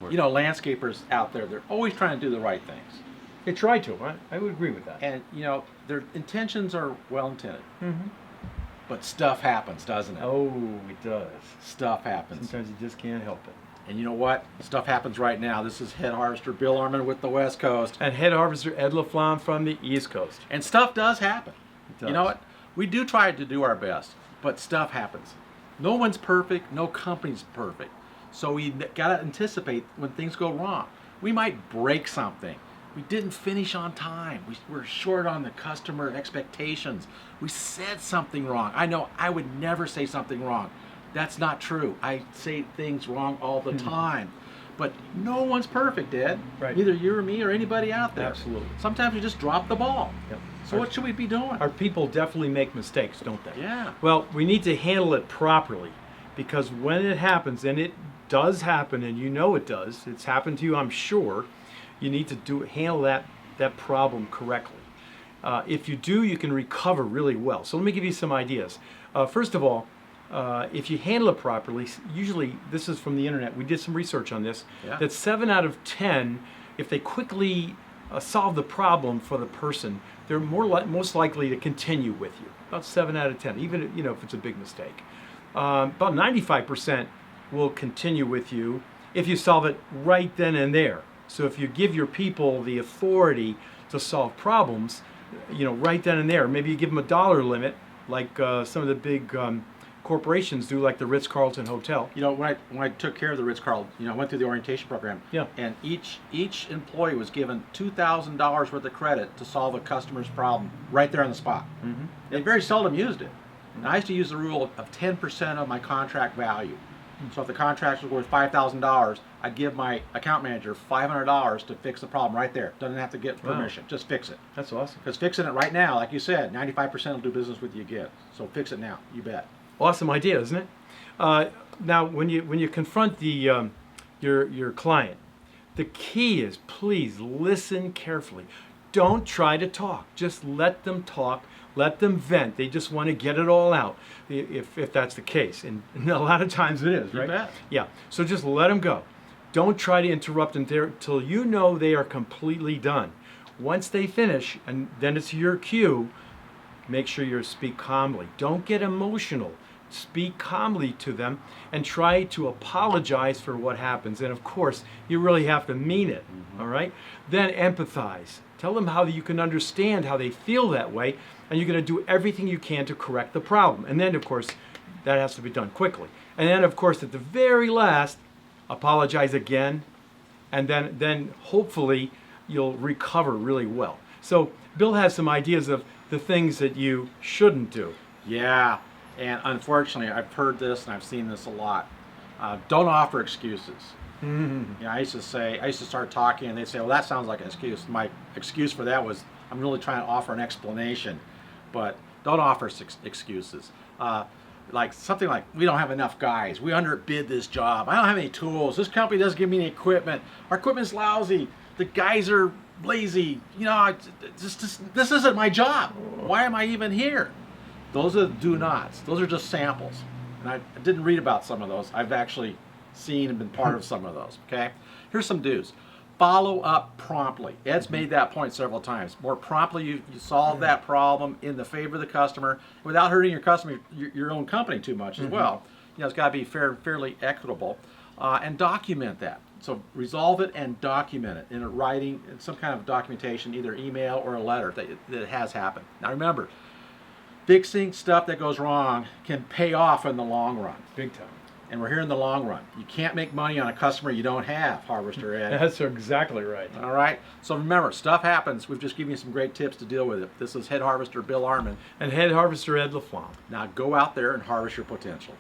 You know, landscapers out there, they're always trying to do the right things. They try to. I would agree with that. And, you know, their intentions are well intended. Mm-hmm. But stuff happens, doesn't it? Oh, it does. Stuff happens. Sometimes you just can't help it. And you know what? Stuff happens right now. This is Head Harvester Bill Arman with the West Coast. And Head Harvester Ed LaFlamme from the East Coast. And stuff does happen. It does. You know what? We do try to do our best, but stuff happens. No one's perfect. No company's perfect. So we got to anticipate when things go wrong. We might break something. We didn't finish on time. We're short on the customer expectations. We said something wrong. I know I would never say something wrong. That's not true. I say things wrong all the time. But no one's perfect, Ed. Right. Neither you or me or anybody out there. Absolutely. Sometimes we just drop the ball. Yep. So what should we be doing? Our people definitely make mistakes, don't they? Yeah. Well, we need to handle it properly, because when it happens, and it does happen, and you know it does, it's happened to you, I'm sure, you need to handle that problem correctly. If you do, you can recover really well. So let me give you some ideas. First of all, if you handle it properly, usually, this is from the internet, we did some research on this, that 7 out of 10, if they quickly solve the problem for the person, they're most likely to continue with you. About 7 out of 10, even if it's a big mistake. About 95% will continue with you if you solve it right then and there. So if you give your people the authority to solve problems, right then and there, maybe you give them a dollar limit, like some of the big corporations do, like the Ritz-Carlton Hotel. You know, when I took care of the Ritz-Carlton, I went through the orientation program. Yeah. And each employee was given $2,000 worth of credit to solve a customer's problem right there on the spot. Mm-hmm. They very seldom used it. And I used to use the rule of 10% of my contract value. So if the contract was worth $5,000, I'd give my account manager $500 to fix the problem right there. Doesn't have to get permission. Just fix it. That's awesome. Because fixing it right now, like you said, 95% will do business with you again. So fix it now. You bet. Awesome idea, isn't it? Now, when you confront the your client, the key is, please listen carefully. Don't try to talk. Just let them talk. Let them vent. They just want to get it all out, if that's the case. And a lot of times it is, right? You bet. Yeah. So just let them go. Don't try to interrupt them until you know they are completely done. Once they finish, and then it's your cue, make sure you speak calmly. Don't get emotional. Speak calmly to them and try to apologize for what happens. And of course, you really have to mean it, all right? Then empathize. Tell them how you can understand how they feel that way, and you're going to do everything you can to correct the problem. And then, of course, that has to be done quickly. And then, of course, at the very last, apologize again, and then hopefully you'll recover really well. So Bill has some ideas of the things that you shouldn't do. Yeah, and unfortunately, I've heard this and I've seen this a lot. Don't offer excuses. Mm-hmm. I used to start talking and they'd say, well, that sounds like an excuse. My excuse for that was, I'm really trying to offer an explanation, but don't offer excuses. Like something like, we don't have enough guys. We underbid this job. I don't have any tools. This company doesn't give me any equipment. Our equipment's lousy. The guys are lazy. This isn't my job. Why am I even here? Those are the do nots. Those are just samples. And I didn't read about some of those. I've actually seen and been part of some of those, okay? Here's some do's. Follow up promptly. Ed's made that point several times. More promptly you solve that problem in the favor of the customer without hurting your customer, your own company too much as well. It's got to be fairly equitable, and document that. So resolve it and document it in a writing, in some kind of documentation, either email or a letter that it has happened. Now remember, fixing stuff that goes wrong can pay off in the long run. Big time. And we're here in the long run. You can't make money on a customer you don't have, Harvester Ed. That's exactly right. All right? So remember, stuff happens. We've just given you some great tips to deal with it. This is Head Harvester Bill Arman. And Head Harvester Ed LaFlamme. Now go out there and harvest your potential.